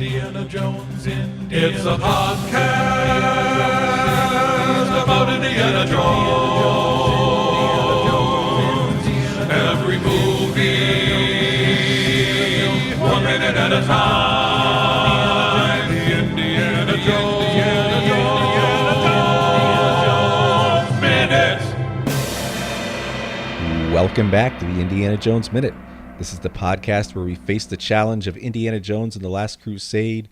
Indiana Jones, It's a podcast about Indiana Jones. Every movie, 1 minute at a time. The Indiana Jones Minute. Welcome back to the Indiana Jones Minute. This is the podcast where we face the challenge of Indiana Jones and the Last Crusade.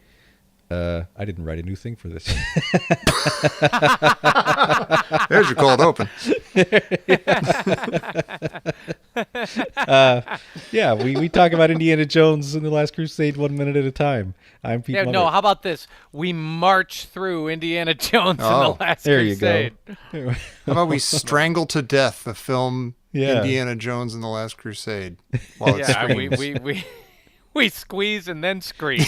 I didn't write a new thing for this. There's your cold open. We talk about Indiana Jones and the Last Crusade 1 minute at a time. I'm Pete Muller. No, how about this? We march through Indiana Jones and the Last Crusade. You go. How about we strangle to death the film Yeah. Indiana Jones and the Last Crusade while it screams? We squeeze and then scream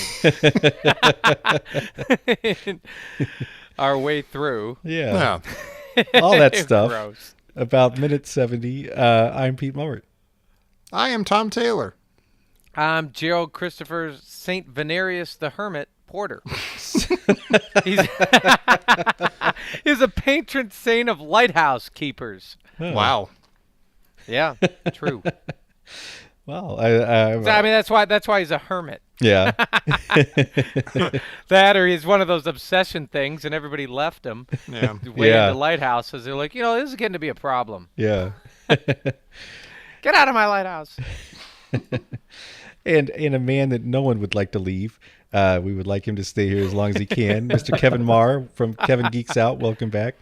our way through. Yeah. All that stuff. Gross. About minute 70. I'm Pete Muller. I am Tom Taylor. I'm Gerald Christopher St. Venerius the Hermit Porter. He's a patron saint of lighthouse keepers. Oh. Wow. Yeah, true. Well, I mean, that's why he's a hermit. yeah. That or he's one of those obsession things, and everybody left him. Yeah. Way Yeah. into lighthouses. They're like, this is getting to be a problem. Yeah. Get out of my lighthouse. And a man that no one would like to leave. We would like him to stay here as long as he can. Mr. Kevin Maher from Kevin Geeks Out. Welcome back.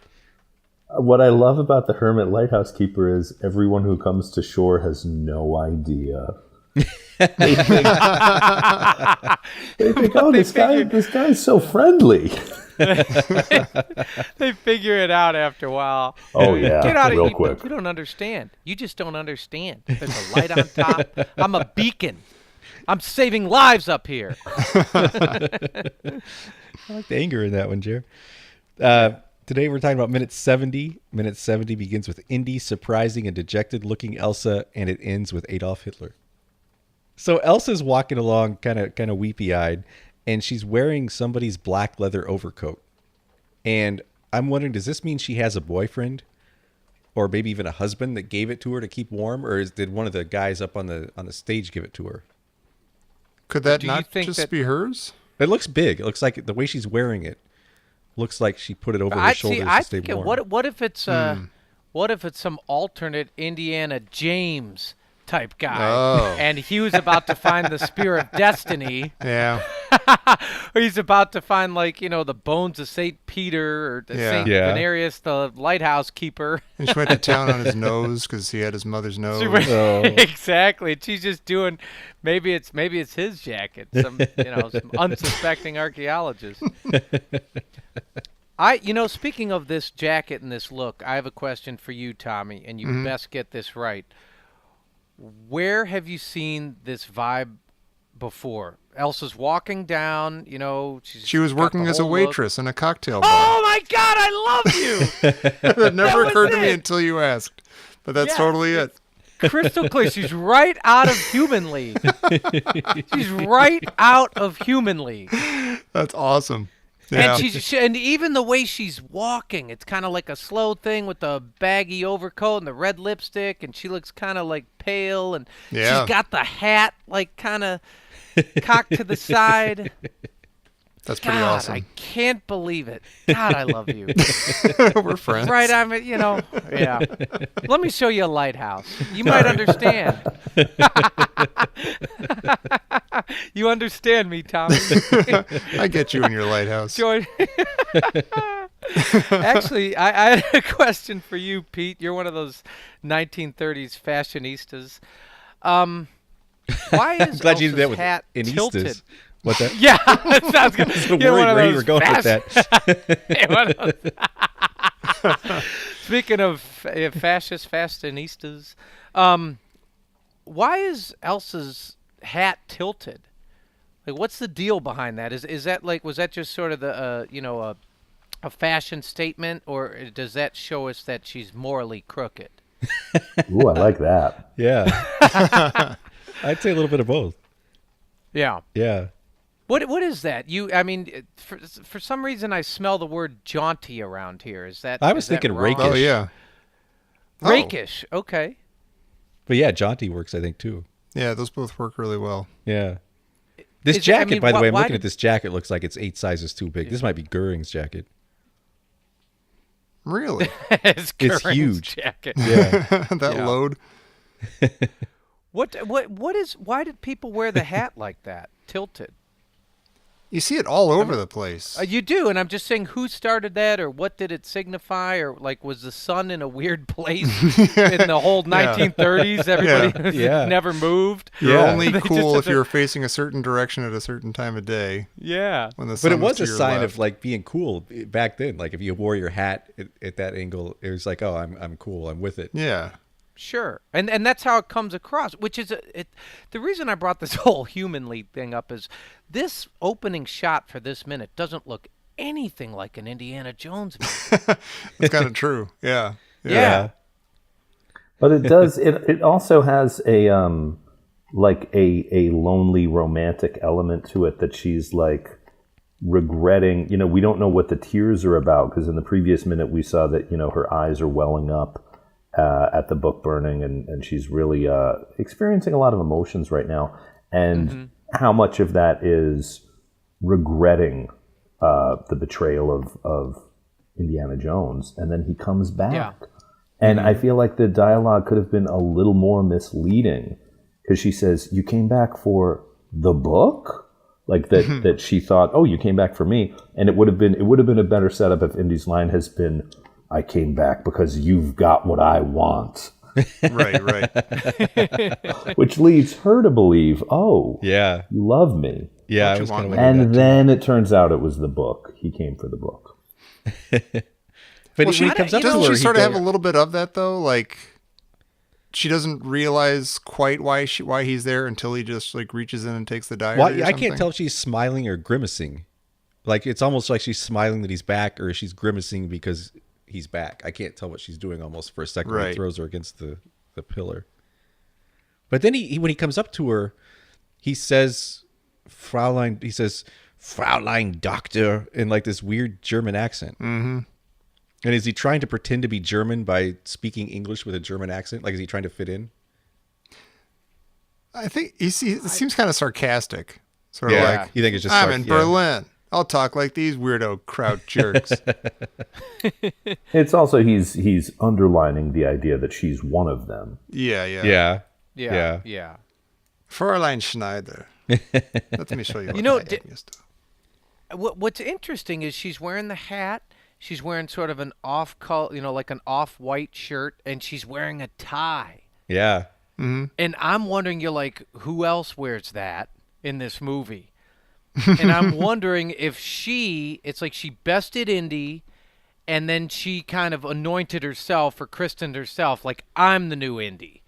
What I love about the hermit lighthouse keeper is everyone who comes to shore has no idea. They think, oh, this guy's so friendly. They figure it out after a while. Oh, yeah, Get out of real here. quick. You don't understand. You just don't understand. There's a light on top. I'm a beacon. I'm saving lives up here. I like the anger in that one, Jer. Today we're talking about minute 70. Minute 70 begins with Indy surprising a dejected-looking Elsa, and it ends with Adolf Hitler. So Elsa's walking along kind of weepy-eyed, and she's wearing somebody's black leather overcoat. And I'm wondering, does this mean she has a boyfriend? Or maybe even a husband that gave it to her to keep warm? Or did one of the guys up on the stage give it to her? Could that Do you not think just that- be hers? It looks big. It looks like the way she's wearing it looks like she put it over her shoulders to stay warm. What if it's some alternate Indiana James type guy, Oh. and he was about to find the spear of destiny, Yeah. or he's about to find the bones of Saint Peter or Saint Yeah. Venerius, the lighthouse keeper. And she went to town on his nose because he had his mother's nose. Oh. Exactly. She's just doing. Maybe it's his jacket. Some some unsuspecting archaeologist. Speaking of this jacket and this look, I have a question for you, Tommy, and you best get this right. Where have you seen this vibe before? Elsa's walking down, She was got working the as a whole look. waitress in a cocktail bar. Oh my God, I love you! That never was occurred to me it. until you asked. But that's Yeah. totally it. Crystal clear. She's right out of Human League. She's right out of Human League. That's awesome. Yeah. And and even the way she's walking, it's kind of like a slow thing with the baggy overcoat and the red lipstick, and she looks kind of like pale, and Yeah. she's got the hat kind of cocked to the side. That's pretty God, awesome. I can't believe it. God, I love you. We're friends. Right, yeah. Let me show you a lighthouse. You might understand. You understand me, Tommy. I get you in your lighthouse. Join. Actually, I had a question for you, Pete. You're one of those 1930s fashionistas. Why is Glad you did that Elsa's with hat Anistas. tilted? What's that? Yeah, that sounds good. So worried where you were going with that. Speaking of fashionistas, why is Elsa's hat tilted? Like, what's the deal behind that? Is that was that just sort of the a fashion statement, or does that show us that she's morally crooked? Ooh, I like that. Yeah. I'd say a little bit of both. Yeah. Yeah. What is that? I mean, for some reason I smell the word jaunty around here. Is that? I was is that thinking wrong? rakish. Oh yeah. Oh. Rakish. Okay. But yeah, jaunty works, I think, too. Yeah, those both work really well. Yeah. This Is it- jacket, I mean, by the way, I'm why looking at did- this jacket. Looks like it's 8 sizes too big. This might be Goering's jacket. Really? It's It's Curran's huge. jacket. Yeah. That Yeah. load. What is? Why did people wear the hat like that, tilted? You see it all over the place. You do, and I'm just saying, who started that, or what did it signify, or like, was the sun in a weird place in the whole 1930s? Everybody Yeah. never moved. You're Yeah. only They cool just if you're facing a certain direction at a certain time of day. Yeah. When the But sun it was to a your sign left. of like being cool back then. Like if you wore your hat at that angle, it was like, oh, I'm cool. I'm with it. Yeah. Sure, and that's how it comes across. Which is the reason I brought this whole humanly thing up is this opening shot for this minute doesn't look anything like an Indiana Jones movie. It's kind of true. Yeah. Yeah. But it does. It also has a like a lonely romantic element to it that she's like regretting. You know, we don't know what the tears are about because in the previous minute we saw that her eyes are welling up at the book burning, and she's really experiencing a lot of emotions right now. And how much of that is regretting the betrayal of Indiana Jones, and then he comes back. Yeah. And I feel like the dialogue could have been a little more misleading because she says, "You came back for the book," like that. That she thought, "Oh, you came back for me," and it would have been a better setup if Indy's line has been, "I came back because you've got what I want," Right. which leads her to believe, "Oh, Yeah. you love me." Yeah. Don't I you was want kind of me? wondering And that, then it turns out it was the book. He came for the book. too. But when he comes up to Doesn't her, she he sort of have goes- a little bit of that though? Like she doesn't realize quite why he's there until he just like reaches in and takes the diary. Well, or I can't something? tell if she's smiling or grimacing. Like it's almost like she's smiling that he's back, or she's grimacing because he's back. I can't tell what she's doing almost for a second when he Right. throws her against the pillar. But then he when he comes up to her, he says, "Fraulein." He says, "Fraulein Doctor," in like this weird German accent. Mm-hmm. And is he trying to pretend to be German by speaking English with a German accent? Like, is he trying to fit in? I think it seems kind of sarcastic. Sort of Yeah. like, You think it's just I'm like- in yeah. Berlin. I'll talk like these weirdo kraut jerks. It's also he's underlining the idea that she's one of them. Yeah. Yeah. Fräulein Schneider. Let me show you. You know, what I am used to. What's interesting is she's wearing the hat. She's wearing sort of an off-color, like an off-white shirt, and she's wearing a tie. Yeah. And I'm wondering, you're like, who else wears that in this movie? And I'm wondering if it's like she bested Indy, and then she kind of anointed herself or christened herself, like, I'm the new Indy.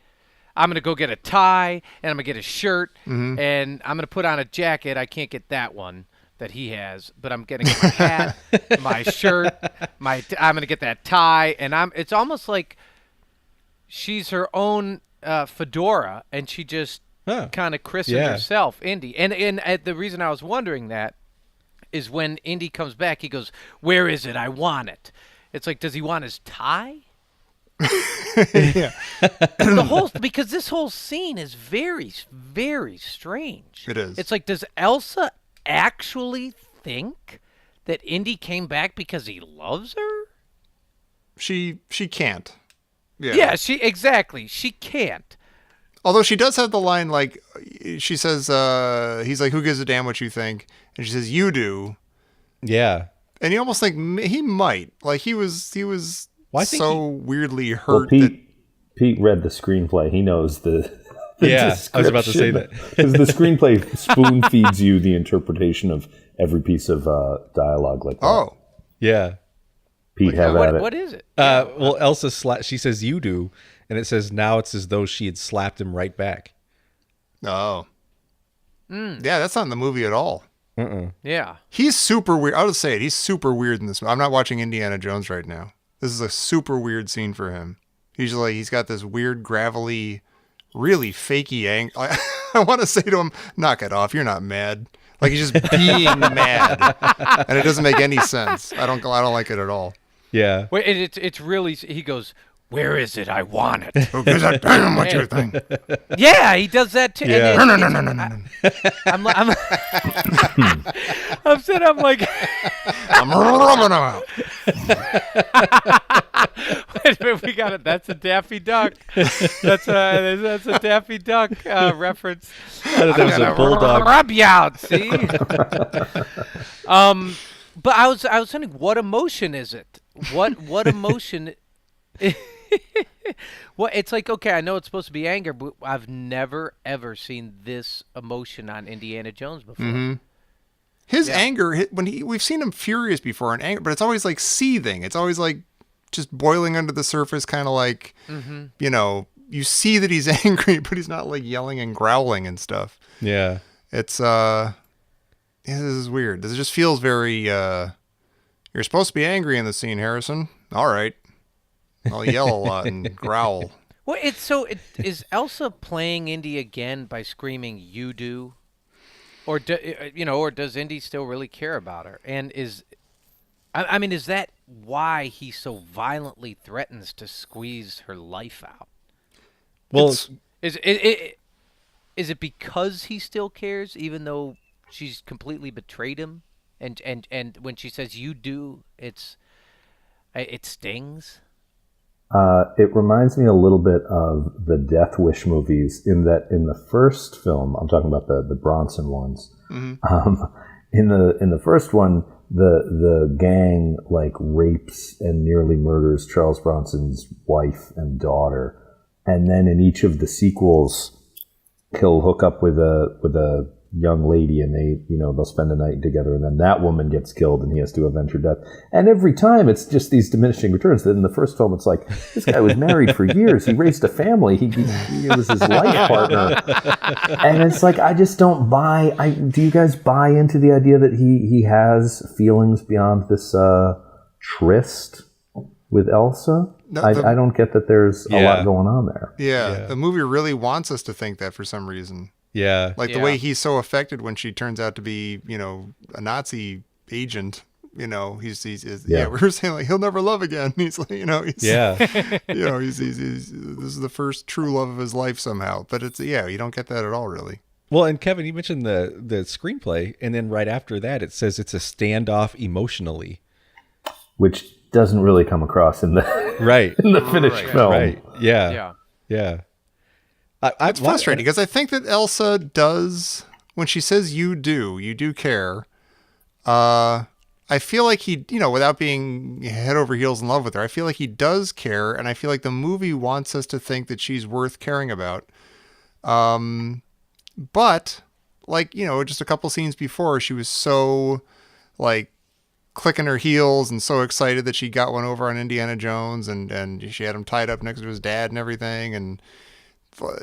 I'm going to go get a tie, and I'm going to get a shirt, and I'm going to put on a jacket. I can't get that one that he has, but I'm getting my hat, my shirt, I'm going to get that tie, and it's almost like she's her own fedora, and she just kind of christened herself Indy. And the reason I was wondering that is when Indy comes back, he goes, "Where is it? I want it." It's like, does he want his tie? Yeah. Because this whole scene is very, very strange. It is. It's like, does Elsa actually think that Indy came back because he loves her? She can't. Yeah, exactly. She can't. Although she does have the line like she says, he's like, "Who gives a damn what you think?" And she says, "You do." Yeah. And you almost think he might. Like he was Well, I think so weirdly Well, hurt that Pete read the screenplay. He knows the Yeah, I was about to say that. Because the screenplay spoon feeds you the interpretation of every piece of dialogue like that. Oh. Yeah. Pete, have at it. What is it? Well, Elsa, she says, "You do," and it says, "Now it's as though she had slapped him right back." Oh. Yeah, that's not in the movie at all. Yeah. He's super weird. I'll just say it. He's super weird in this. I'm not watching Indiana Jones right now. This is a super weird scene for him. He's got this weird gravelly really fakey angry. I want to say to him, knock it off. You're not mad. Like he's just being mad, and it doesn't make any sense. I don't like it at all. Yeah. Wait, it's really. He goes, "Where is it? I want it." Who gives a damn what you think? Yeah, he does that too. Yeah. No. I'm upset. I'm like, I'm rubbing him out. wait a minute, we got it. That's a Daffy Duck. That's a Daffy Duck reference. I thought that was a bulldog. Rub you out, see? But I was wondering, what emotion is it? What emotion? Well, it's like, okay, I know it's supposed to be anger, but I've never ever seen this emotion on Indiana Jones before. Mm-hmm. His anger, we've seen him furious before in anger, but it's always like seething. It's always like just boiling under the surface, kind of like, you see that he's angry, but he's not like yelling and growling and stuff. Yeah. It's this is weird. This just feels very you're supposed to be angry in the scene, Harrison. All right. I'll yell a lot and growl. Well, is Elsa playing Indy again by screaming "You do," or does Indy still really care about her? And is that why he so violently threatens to squeeze her life out? Well, Is it because he still cares, even though she's completely betrayed him? And when she says "you do," it stings. It reminds me a little bit of the Death Wish movies in that in the first film, I'm talking about the Bronson ones. Mm-hmm. In the first one, the gang like rapes and nearly murders Charles Bronson's wife and daughter, and then in each of the sequels, he'll hook up with a young lady and they'll spend the night together, and then that woman gets killed and he has to avenge her death. And every time it's just these diminishing returns. That in the first film it's like, this guy was married for years, he raised a family, he was his life partner, and it's like, I just don't buy. Do you guys buy into the idea that he has feelings beyond this tryst with Elsa? No, I don't get that there's a lot going on there. Yeah, the movie really wants us to think that for some reason. yeah. Like the way he's so affected when she turns out to be, a Nazi agent. We were saying like he'll never love again. He's like, this is the first true love of his life somehow. But it's you don't get that at all, really. Well, and Kevin, you mentioned the screenplay, and then right after that, it says it's a standoff emotionally, which doesn't really come across in the in the finished film. Right? Yeah. It's frustrating because I think that Elsa does, when she says you do care. I feel like he, without being head over heels in love with her, I feel like he does care, and I feel like the movie wants us to think that she's worth caring about. But like, just a couple scenes before, she was so like clicking her heels and so excited that she got one over on Indiana Jones, and she had him tied up next to his dad and everything, and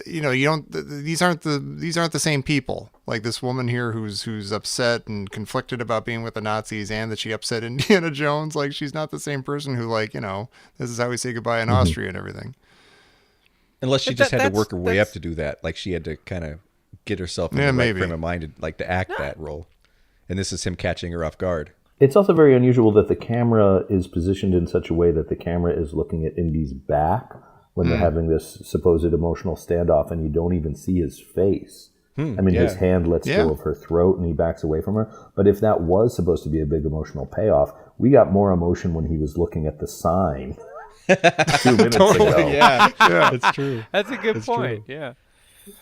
these aren't the same people. Like this woman here who's upset and conflicted about being with the Nazis, and that she upset Indiana Jones. Like she's not the same person who this is how we say goodbye in Austria and everything. Unless she just had to work her way up to do that. Like she had to kind of get herself in the right frame of mind to act that role. And this is him catching her off guard. It's also very unusual that the camera is positioned in such a way that the camera is looking at Indy's back when they're having this supposed emotional standoff, and you don't even see his face. His hand lets go of her throat and he backs away from her. But if that was supposed to be a big emotional payoff, we got more emotion when he was looking at the sign 2 minutes ago. Yeah, that's true. That's a good point. True. Yeah.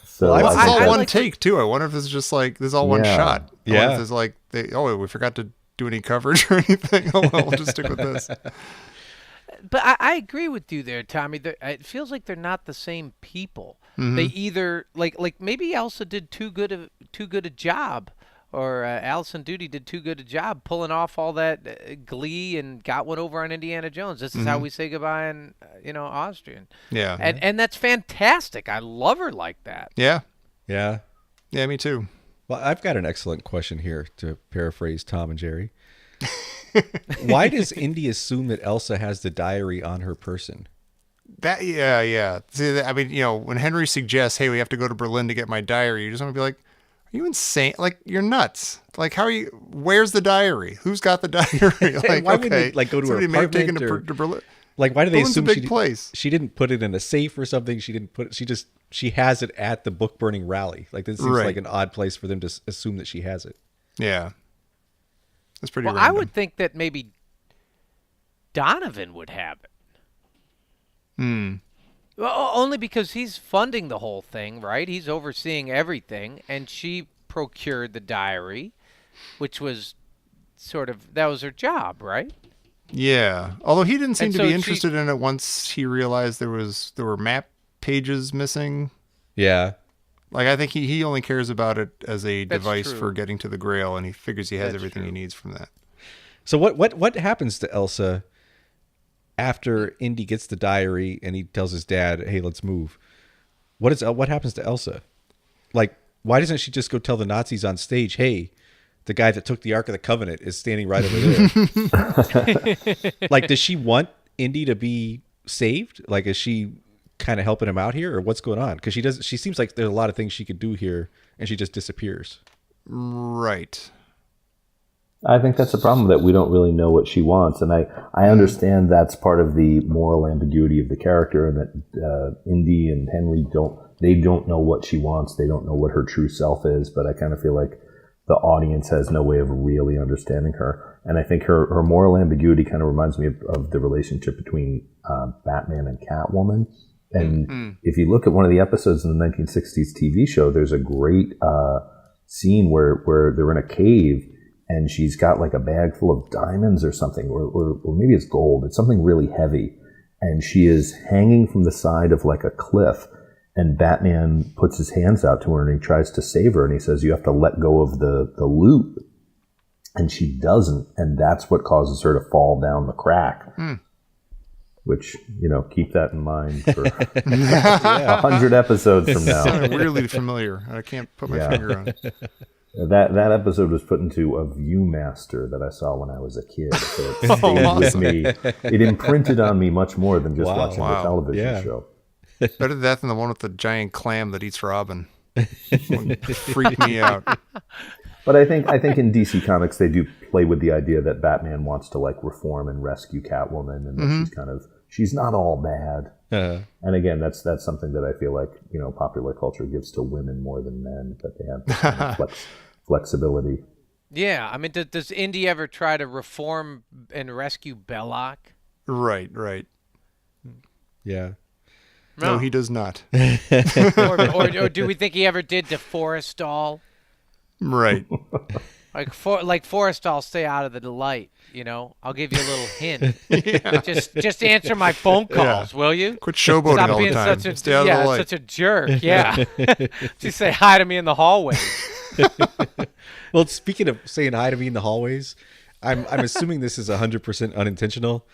So it's all one take too. I wonder if it's just like this is all one shot. I wonder if it's like we forgot to do any coverage or anything. Oh well, we'll just stick with this. But I agree with you there, Tommy. It feels like they're not the same people. Mm-hmm. They either like maybe Elsa did too good a job, or Alison Doody did too good a job pulling off all that glee and got one over on Indiana Jones. This is how we say goodbye in Austrian. Yeah, and that's fantastic. I love her like that. Yeah, me too. Well, I've got an excellent question here to paraphrase Tom and Jerry. Why does Indy assume that Elsa has the diary on her person? Yeah. See, I mean, when Henry suggests, "Hey, we have to go to Berlin to get my diary," you just want to be like, "Are you insane? Like, you're nuts! Like, how are you? Where's the diary? Who's got the diary? Like, why wouldn't they, like, go to her somebody may have taken apartment to Berlin. Like, why do they Berlin's a assume big place. she didn't put it in a safe or something? She has it at the book burning rally. Like, this seems Right. like an odd place for them to assume that she has it. Yeah, that's pretty. Well, random. I would think that maybe Donovan would have it. Well, only because he's funding the whole thing, right? He's overseeing everything, and she procured the diary, which was that was her job, right? Yeah, although he didn't seem And to so be she- interested in it once he realized there were map pages missing. Yeah. Like, I think he only cares about it as a That's device true. for getting to the Grail, and he figures he has That's everything true. he needs from that. So what happens to Elsa after Indy gets the diary and he tells his dad, "Hey, let's move"? What happens to Elsa? Like, why doesn't she just go tell the Nazis on stage, "Hey, the guy that took the Ark of the Covenant is standing right over there"? Like, does she want Indy to be saved? Like, is she kind of helping him out here, or what's going on? Because she seems like there's a lot of things she could do here, and she just disappears. Right. I think that's a problem, that we don't really know what she wants, and I understand that's part of the moral ambiguity of the character, and that Indy and Henry don't know what she wants. They don't know what her true self is. But I kind of feel like the audience has no way of really understanding her. And I think her moral ambiguity kind of reminds me of the relationship between Batman and Catwoman. And if you look at one of the episodes in the 1960s TV show, there's a great scene where they're in a cave, and she's got like a bag full of diamonds or something, or maybe it's gold. It's something really heavy. And she is hanging from the side of like a cliff, and Batman puts his hands out to her and he tries to save her, and he says, "You have to let go of the loop." And she doesn't, and that's what causes her to fall down the crack. Which, keep that in mind for 100 episodes from now. Sounded weirdly familiar. I can't put my finger on it. That episode was put into a Viewmaster that I saw when I was a kid. So it stayed with me. It imprinted on me much more than just watching the television show. Better that than the one with the giant clam that eats Robin. One freaked me out. But I think in DC Comics they do play with the idea that Batman wants to like reform and rescue Catwoman, and that she's not all bad. And again, that's something that I feel like popular culture gives to women more than men, that they have this kind of flexibility. Yeah, I mean, does Indy ever try to reform and rescue Belloc? Right. Yeah. No, he does not. or do we think he ever did to Forrestal? Right. Like Forrestal, stay out of the light. I'll give you a little hint. Just answer my phone calls, will you? Quit showboating Stop all the being time. Stay out of the light. such a jerk. Yeah. Just say hi to me in the hallway. Well, speaking of saying hi to me in the hallways, I'm assuming this is 100% unintentional,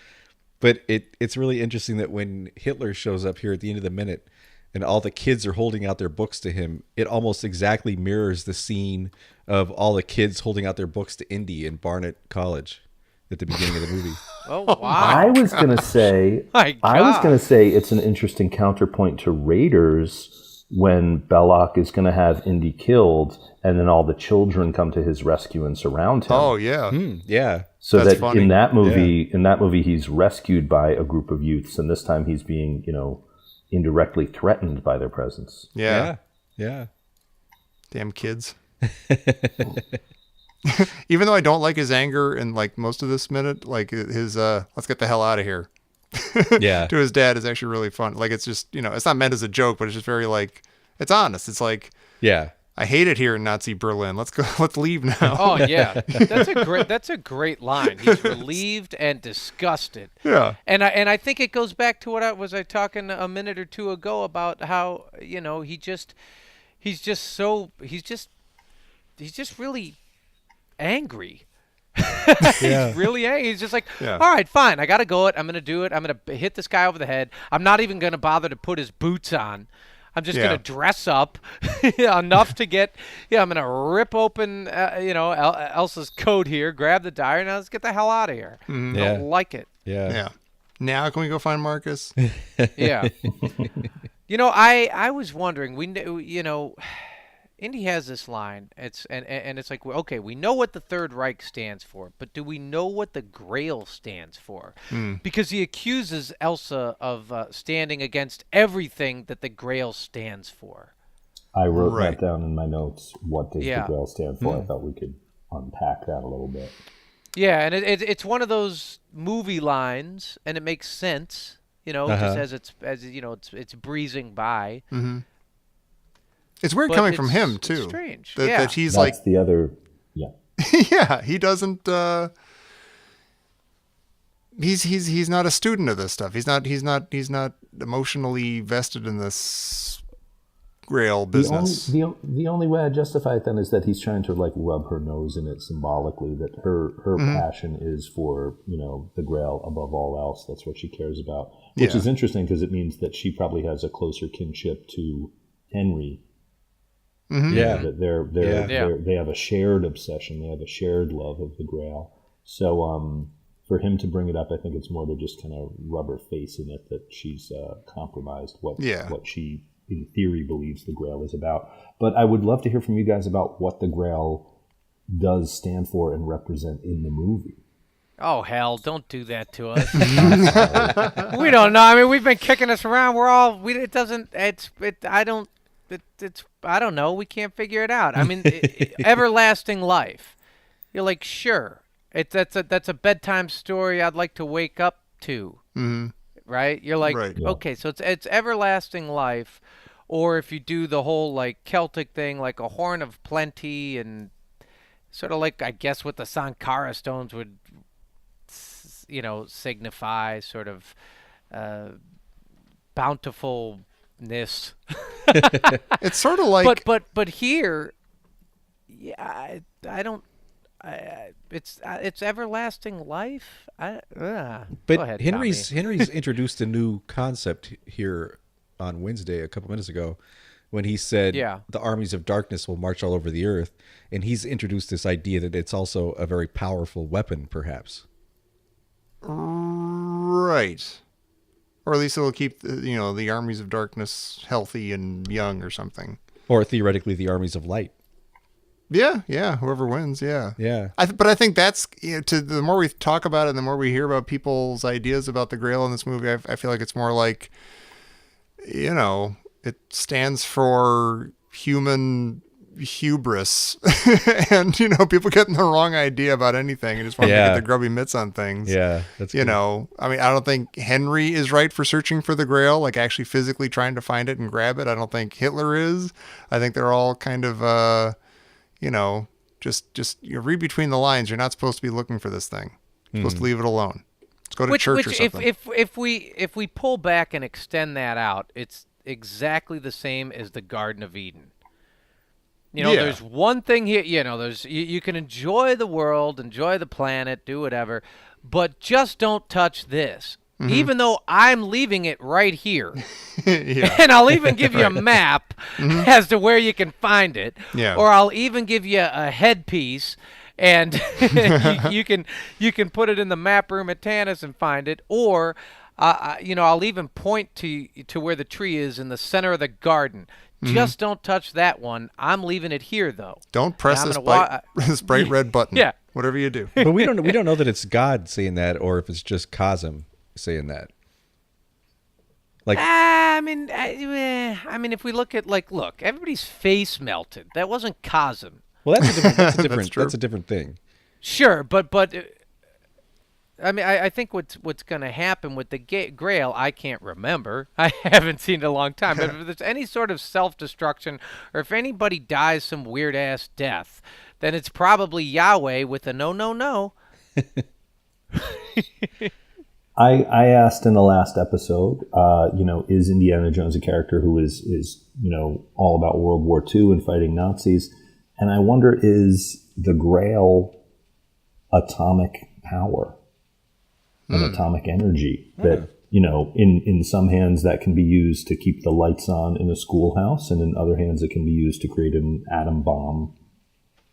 but it's really interesting that when Hitler shows up here at the end of the minute and all the kids are holding out their books to him, it almost exactly mirrors the scene of all the kids holding out their books to Indy in Barnet College at the beginning of the movie. Oh, wow. I was gonna say it's an interesting counterpoint to Raiders, when Belloc is gonna have Indy killed, and then all the children come to his rescue and surround him. Oh, yeah. Yeah. So That's that funny. in that movie he's rescued by a group of youths, and this time he's being, indirectly threatened by their presence. Yeah. Yeah. Damn kids. Even though I don't like his anger in like most of this minute, like his "let's get the hell out of here" Yeah. to his dad is actually really fun. Like, it's just, it's not meant as a joke, but it's just very like, it's honest. It's like, Yeah. I hate it here in Nazi Berlin. Let's go. Let's leave now. Oh yeah, that's a great line. He's relieved and disgusted. Yeah. And I think it goes back to what I was talking a minute or two ago about how he's just really angry. Yeah. He's really angry. He's just like, Yeah. all right, fine. I got to go. I'm going to do it. I'm going to hit this guy over the head. I'm not even going to bother to put his boots on. I'm just Yeah. going to dress up enough to get, I'm going to rip open, Elsa's coat here, grab the diary, now let's get the hell out of here. Mm-hmm. Yeah. Don't like it. Yeah. Yeah. Now can we go find Marcus? Yeah. I was wondering. Indy has this line. And it's like, okay, we know what the Third Reich stands for, but do we know what the Grail stands for? Because he accuses Elsa of standing against everything that the Grail stands for. I wrote Right. that down in my notes. What does Yeah. the Grail stand for? I thought we could unpack that a little bit. Yeah, and it's one of those movie lines, and it makes sense, just it's breezing by. It's weird But coming from it's- him it's too. strange. That, Yeah. that he's That's the other. Yeah. yeah, he doesn't. He's not a student of this stuff. He's not emotionally vested in this Grail business. The only way I justify it then is that he's trying to like rub her nose in it symbolically. That her passion is for the Grail above all else. That's what she cares about, which Yeah. is interesting because it means that she probably has a closer kinship to Henry. Yeah. That they have a shared obsession. They have a shared love of the Grail. So for him to bring it up, I think it's more to just kind of rub her face in it that she's compromised what she in theory believes the Grail is about. But I would love to hear from you guys about what the Grail does stand for and represent in the movie. Oh hell! Don't do that to us. We don't know. I mean, we've been kicking us around. I don't know. We can't figure it out. I mean, everlasting life. You're like, sure. That's a bedtime story I'd like to wake up to. Right? You're like, Right. okay, so it's everlasting life, or if you do the whole like Celtic thing, like a horn of plenty, and sort of like I guess what the Sankara stones would, signify, sort of bountifulness. It's sort of like But here, yeah, I don't. It's everlasting life. Go But ahead, Henry's Tommy. introduced a new concept here on Wednesday a couple minutes ago when he said the armies of darkness will march all over the earth, and he's introduced this idea that it's also a very powerful weapon, perhaps. right, or at least it'll keep the armies of darkness healthy and young or something. Or theoretically, the armies of light. Yeah. Whoever wins, yeah. But I think that's the more we talk about it, and the more we hear about people's ideas about the Grail in this movie, I feel like it's more like, it stands for human hubris, and people getting the wrong idea about anything and just want to get their grubby mitts on things. Yeah, that's I mean, I don't think Henry is right for searching for the Grail, like actually physically trying to find it and grab it. I don't think Hitler is. I think they're all kind of just read between the lines. You're not supposed to be looking for this thing. You're supposed to leave it alone. Let's go to church or something. If we pull back and extend that out, it's exactly the same as the Garden of Eden. There's one thing here. There's you can enjoy the world, enjoy the planet, do whatever, but just don't touch this. Even though I'm leaving it right here. And I'll even give you a map as to where you can find it. Yeah. Or I'll even give you a headpiece, and you can put it in the map room at Tanis and find it. Or, I'll even point to where the tree is in the center of the garden. Just don't touch that one. I'm leaving it here, though. Don't press this bright red button. Yeah. Whatever you do. But we don't know that it's God saying that or if it's just Cosm saying that. Like, I mean, if we look at look, everybody's face melted. That wasn't Cosm. well, that's a different true. that's a different thing. Sure, but I mean, I think what's going to happen with the Grail, I can't remember. I haven't seen it in a long time. But if there's any sort of self-destruction, or if anybody dies some weird-ass death, then it's probably Yahweh with a no. I asked in the last episode, is Indiana Jones a character who is all about World War II and fighting Nazis? And I wonder, is the Grail atomic power and atomic energy that, in some hands that can be used to keep the lights on in a schoolhouse, and in other hands it can be used to create an atom bomb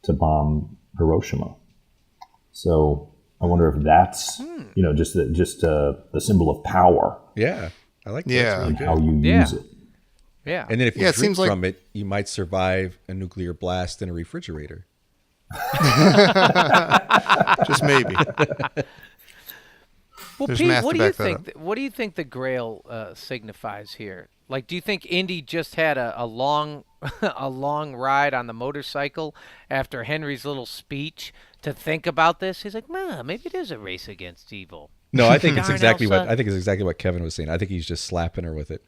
to bomb Hiroshima. So I wonder if that's just the symbol of power Yeah, I like that. Yeah. That's really and good. how you Yeah. use it. Yeah. And then if you Yeah, it drink seems like- from it, you might survive a nuclear blast in a refrigerator. Just maybe. Well, There's Pete, math what to do you back that think? up. What do you think the Grail signifies here? Like, do you think Indy just had a long, a long ride on the motorcycle after Henry's little speech to think about this? He's like, "Ma, maybe it is a race against evil." No, I think it's Darn, exactly Elsa. what Kevin was saying. I think he's just slapping her with it.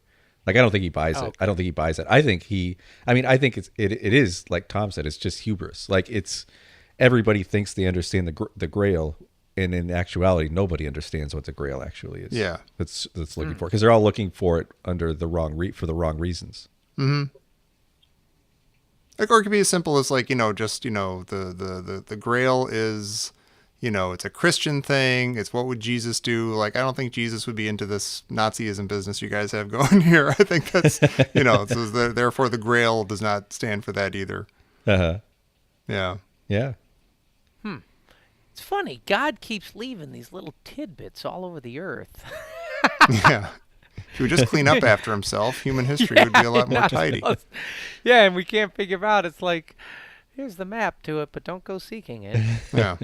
Like, I don't think he buys it. okay. I don't think he buys it. I think it is like Tom said. It's just hubris. Like, it's everybody thinks they understand the Grail, and in actuality, nobody understands what the Grail actually is. Yeah. that's looking for, because they're all looking for it under the for the wrong reasons. Like, or it could be as simple as like, the Grail is, it's a Christian thing. It's what would Jesus do? Like, I don't think Jesus would be into this Nazism business you guys have going here. I think that's, so therefore the Grail does not stand for that either. Uh-huh. Yeah. Yeah. It's funny. God keeps leaving these little tidbits all over the earth. Yeah. If he would just clean up after himself, human history would be a lot more tidy. Yeah, and we can't figure out. It's like, here's the map to it, but don't go seeking it. Yeah.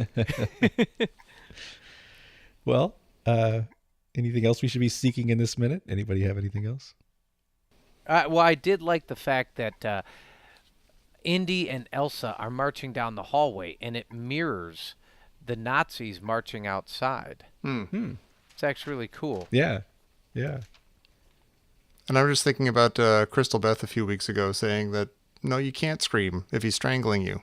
Well, anything else we should be seeking in this minute? Anybody have anything else? Well, I did like the fact that Indy and Elsa are marching down the hallway, and it mirrors the Nazis marching outside. It's actually really cool. Yeah. Yeah. And I was just thinking about Crystal Beth a few weeks ago saying that, no, you can't scream if he's strangling you.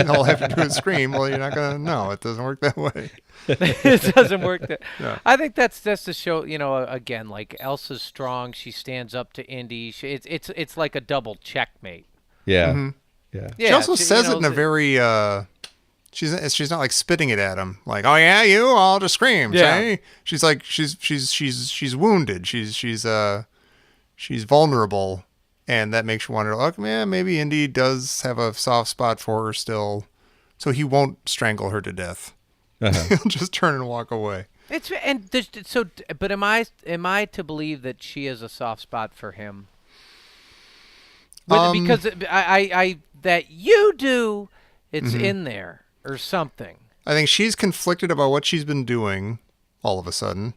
All I have to do is scream. Well, you're not going to know. It doesn't work that way. It doesn't work. That Yeah. I think that's to show, again, like Elsa's strong. She stands up to Indy. It's like a double checkmate. Yeah. Yeah. Yeah, She also says it in a the- very, she's not like spitting it at him. Like, oh yeah, you, I'll just scream. Yeah. See? She's like, she's wounded. She's vulnerable. And that makes you wonder, like, man, maybe Indy does have a soft spot for her still. So he won't strangle her to death. Uh-huh. He'll just turn and walk away. But am I to believe that she has a soft spot for him? Because I that you do, it's in there or something. I think she's conflicted about what she's been doing all of a sudden.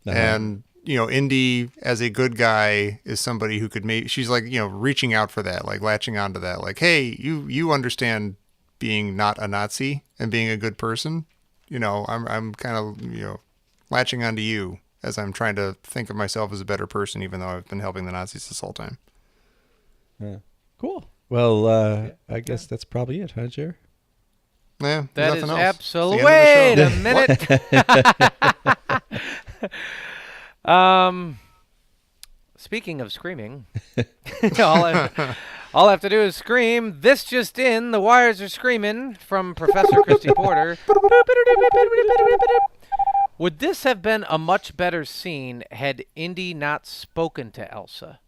And, Indy as a good guy is somebody who could she's like, reaching out for that, like latching onto that. Like, hey, you understand being not a Nazi and being a good person. I'm kind of, latching onto you as I'm trying to think of myself as a better person, even though I've been helping the Nazis this whole time. Cool. Well, I guess that's probably it, huh, Jer? Yeah, That nothing is else. absolutely. It's the Wait end a of the minute. Speaking of screaming, all I have to do is scream. This just in: the wires are screaming from Professor Christy Porter. Would this have been a much better scene had Indy not spoken to Elsa?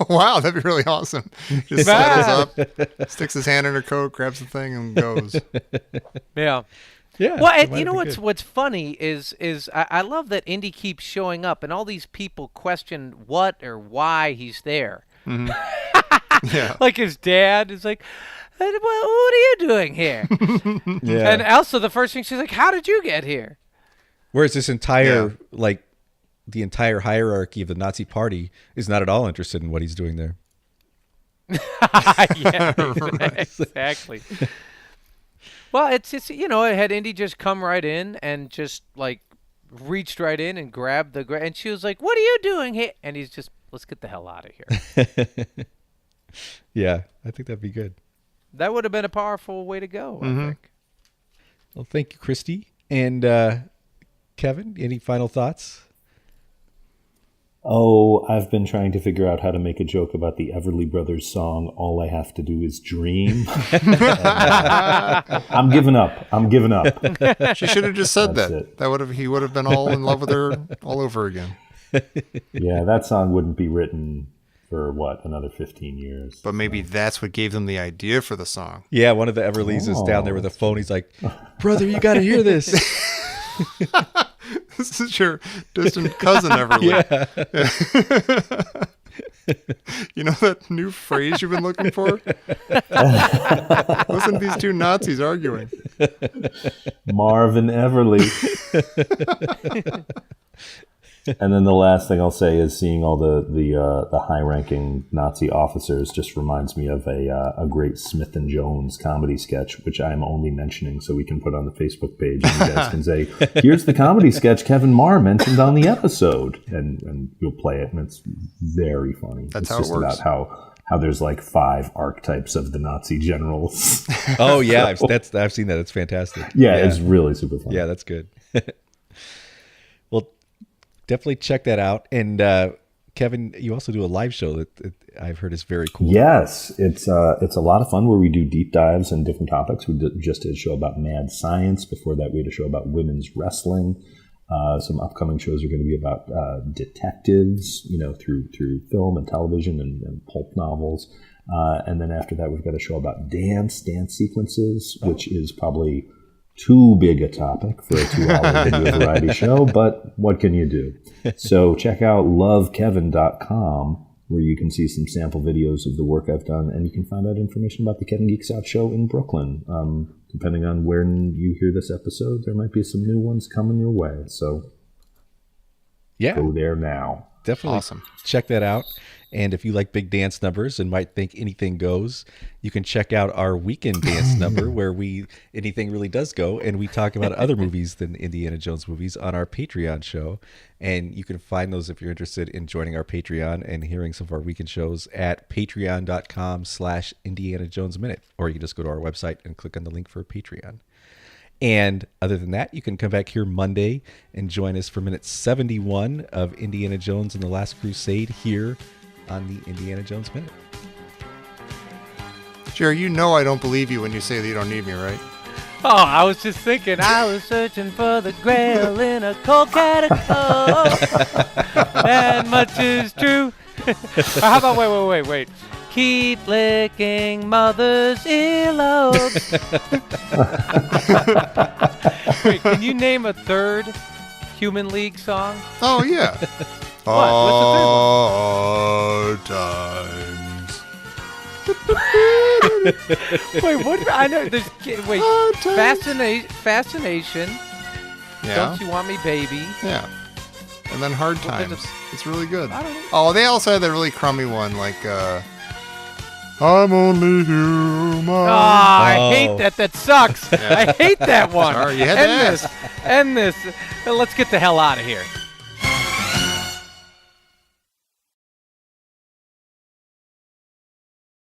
Wow, that'd be really awesome. Just settles up, sticks his hand in her coat, grabs the thing, and goes. Yeah. Yeah. Well, that and might you know have been what's funny is I love that Indy keeps showing up, and all these people question what or why he's there. Yeah. Like his dad is like, what are you doing here? good. Yeah. And Elsa, the first thing she's like, how did you get here? Whereas this entire the entire hierarchy of the Nazi party is not at all interested in what he's doing there. Yeah, exactly. Well, it's had Indy just come right in and just like reached right in and grabbed and she was like, "What are you doing here?" And he's just, "Let's get the hell out of here." Yeah, I think that'd be good. That would have been a powerful way to go, I think. Well, thank you, Christy. And Kevin, any final thoughts? Oh, I've been trying to figure out how to make a joke about the Everly Brothers song, All I Have to Do Is Dream. I'm giving up. She should have just said That's that. it. He would have been all in love with her all over again. Yeah, that song wouldn't be written for another 15 years. But maybe that's what gave them the idea for the song. Yeah, one of the Everleys is down there with a phone. He's like, brother, you got to hear this. This is your distant cousin, Everly. Yeah. You know that new phrase you've been looking for? Listen to these two Nazis arguing. Marvin Everly. And then the last thing I'll say is seeing all the high-ranking Nazi officers just reminds me of a great Smith and Jones comedy sketch, which I'm only mentioning so we can put on the Facebook page and you guys can say, here's the comedy sketch Kevin Maher mentioned on the episode, and you'll play it, and it's very funny. That's it's how just it works. about how there's like 5 archetypes of the Nazi generals. Oh, yeah. I've seen that. It's fantastic. Yeah, it's really super fun. Yeah, that's good. Well, definitely check that out. And Kevin, you also do a live show that I've heard is very cool. Yes, it's a lot of fun where we do deep dives on different topics. We just did a show about mad science. Before that, we had a show about women's wrestling. Some upcoming shows are going to be about detectives, through film and television and pulp novels. And then after that, we've got a show about dance sequences, which is probably too big a topic for a 2-hour video variety show, but what can you do? So check out lovekevin.com, where you can see some sample videos of the work I've done, and you can find out information about the Kevin Geeks Out show in Brooklyn. Depending on when you hear this episode, there might be some new ones coming your way. So go there now. Definitely Awesome. Check that out. And if you like big dance numbers and might think anything goes, you can check out our weekend dance number where anything really does go. And we talk about other movies than Indiana Jones movies on our Patreon show. And you can find those if you're interested in joining our Patreon and hearing some of our weekend shows at patreon.com/Indiana Jones Minute. Or you can just go to our website and click on the link for Patreon. And other than that, you can come back here Monday and join us for minute 71 of Indiana Jones and the Last Crusade here on the Indiana Jones Minute. Jerry, you know I don't believe you when you say that you don't need me, right? Oh, I was just thinking I was searching for the grail in a cold catacomb. And much is true. How about wait. Keep licking mother's earlobes. Wait, can you name a third Human League song? Oh, yeah. What's times. Wait, what? I know. Fascination. Yeah. Don't you want me, baby? Yeah. And then Hard Well, Times. It's really good. I don't know. Oh, they also had that really crummy one, like, I'm only human. Oh, I hate that. That sucks. I hate that one. Sorry, you had to ask. End this. Let's get the hell out of here.